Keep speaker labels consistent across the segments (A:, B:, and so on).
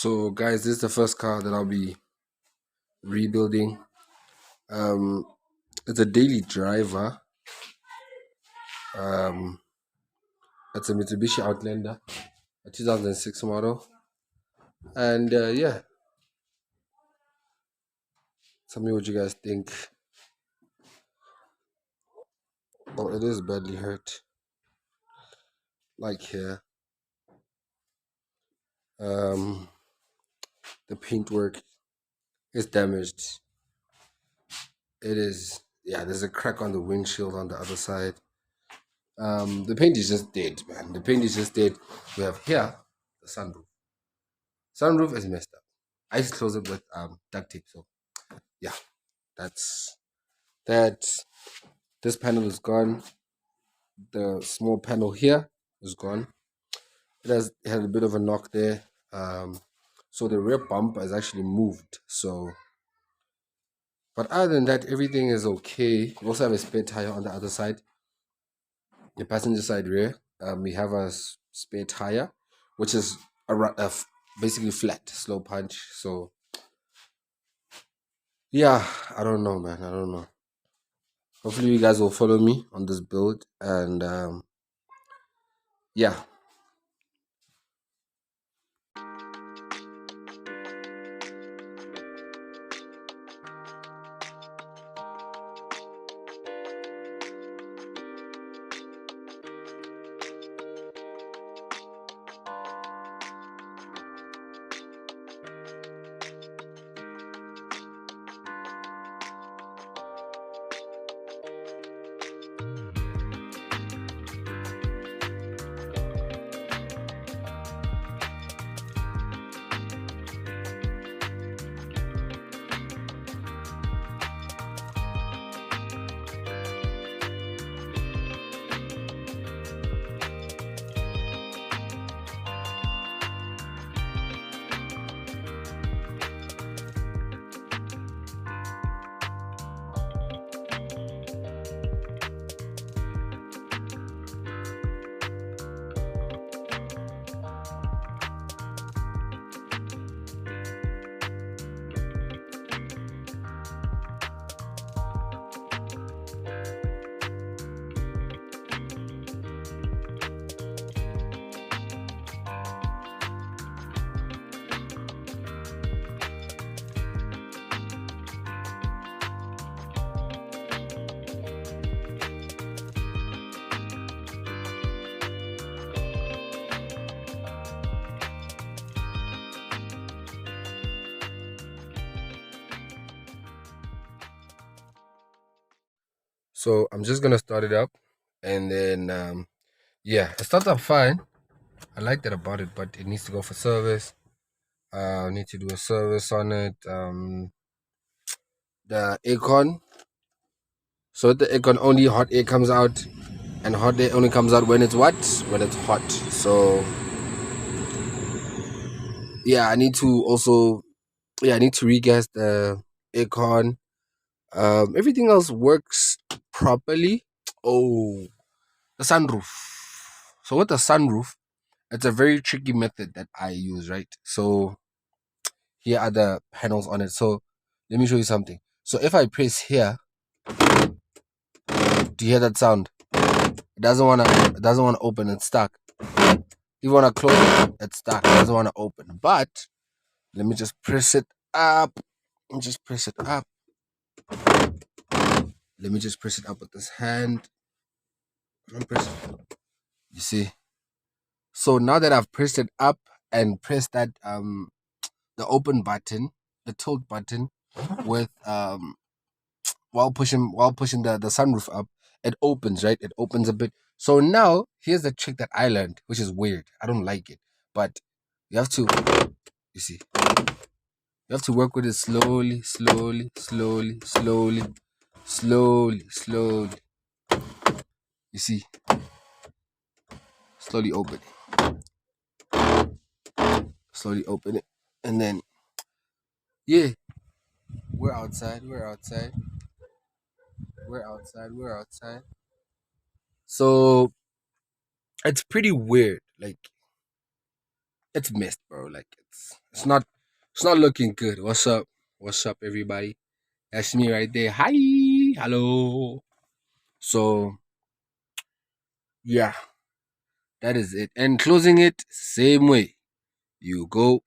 A: So, guys, this is the first car that I'll be rebuilding. Um, it's a daily driver. Um, it's a Mitsubishi Outlander, a 2006 model. And yeah, tell me what you guys think. Oh, it is badly hurt. Like here. Um, the paintwork is damaged. It is, yeah, there's a crack on the windshield on the other side. The paint is just dead, man. The paint is just dead. We have here the sunroof. Sunroof is messed up. I just close it with duct tape. So yeah, that's that. This panel is gone. The small panel here is gone. It had a bit of a knock there. So the rear bumper is actually moved. So, but other than that, everything is okay. We also have a spare tire on the other side, the passenger side rear. We have a spare tire, which is basically flat, slow punch. So yeah, I don't know, man. I don't know. Hopefully, you guys will follow me on this build, and yeah. So I'm just gonna start it up, and then yeah, it starts up fine. I like that about it, but it needs to go for service. I need to do a service on it. The aircon. So the aircon only hot air comes out, and hot air only comes out when it's what? When it's hot. So yeah, I need to also I need to regas the aircon. Everything else works properly. Oh, the sunroof. So with the sunroof, it's a very tricky method that I use, right? So here are the panels on it. So let me show you something. So if I press here, do you hear that sound? It doesn't wanna open, it's stuck. If you wanna close it, it's stuck. It doesn't wanna open. But let me just press it up. Let me just press it up. Let me just press it up with this hand. You see? So now that I've pressed it up and pressed that the open button, the tilt button, with while pushing the sunroof up, it opens, right? It opens a bit. So now here's the trick that I learned, which is weird. I don't like it. But you have to you see, you have to work with it slowly, slowly, slowly, slowly, slowly, slowly. You see, slowly open it. Slowly open it. And then yeah, we're outside, we're outside, we're outside, we're outside. So it's pretty weird. Like it's missed, bro. Like It's not. It's not looking good. What's up? What's up, everybody? That's me right there. Hi, hello. So yeah, that is it. And closing it same way. You go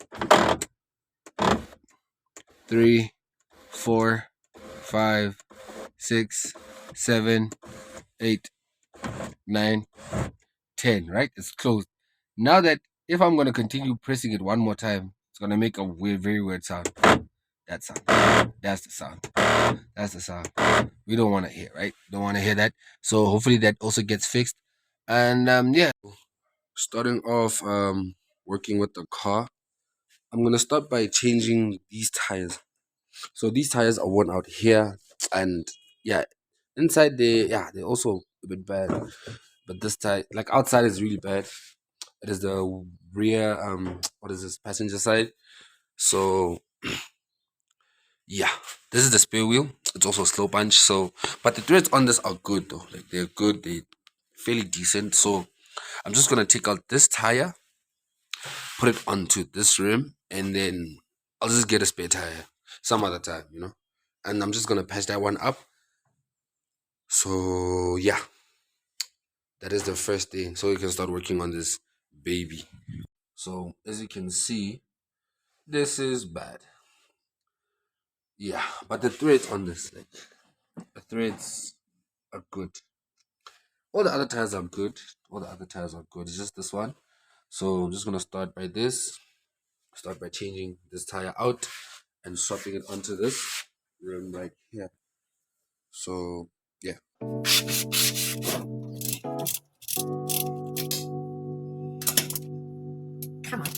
A: 3, 4, 5, 6, 7, 8, 9, 10. Right? It's closed. Now that if I'm gonna continue pressing it one more time, it's gonna make a weird, very weird sound. That sound. That's the sound. That's the sound. We don't want to hear, right? Don't want to hear that. So hopefully that also gets fixed. And yeah, starting off working with the car, I'm gonna start by changing these tires. So these tires are worn out here, and yeah, inside they're also a bit bad. But this tire, like outside, is really bad. It is the rear what is this, passenger side. So yeah, this is the spare wheel. It's also a slow punch. So, but the threads on this are good though. Like they're good. They fairly decent. So I'm just gonna take out this tire, put it onto this rim, and then I'll just get a spare tire some other time, And I'm just gonna patch that one up. So yeah, that is the first thing. So you can start working on this baby. So as you can see, this is bad. Yeah, but the threads on this, like the threads are good. All the other tires are good. All the other tires are good. It's just this one. So I'm just gonna start by this. Start by changing this tire out and swapping it onto this rim right here. So yeah. Come on.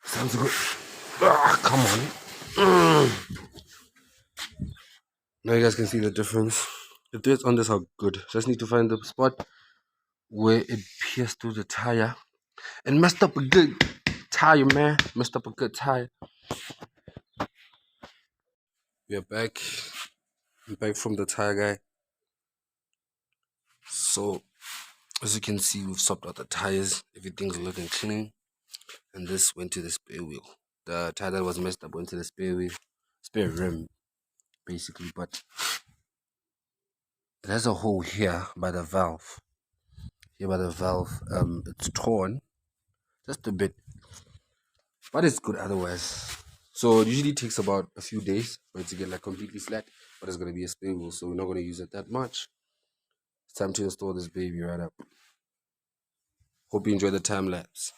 A: Sounds good. Ah, come on. Now you guys can see the difference. The threads on this are good. Just need to find the spot where it pierced through the tire and messed up a good tire, man. Messed up a good tire. We are back. I'm back from the tire guy. So as you can see, we've swapped out the tires. Everything's looking clean. And this went to the spare wheel. The tire that was messed up went to the spare wheel, spare rim, basically. But it has a hole here by the valve. Here by the valve, it's torn just a bit, but it's good otherwise. So it usually takes about a few days for it to get like completely flat, but it's gonna be a spare wheel, so we're not gonna use it that much. It's time to install this baby right up. Hope you enjoy the time lapse.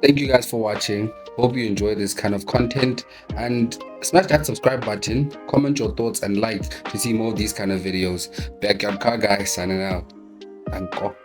A: Thank you guys for watching. Hope you enjoy this kind of content, and smash that subscribe button, comment your thoughts, and like to see more of these kind of videos. Backyard Car Guy signing out. Thank you.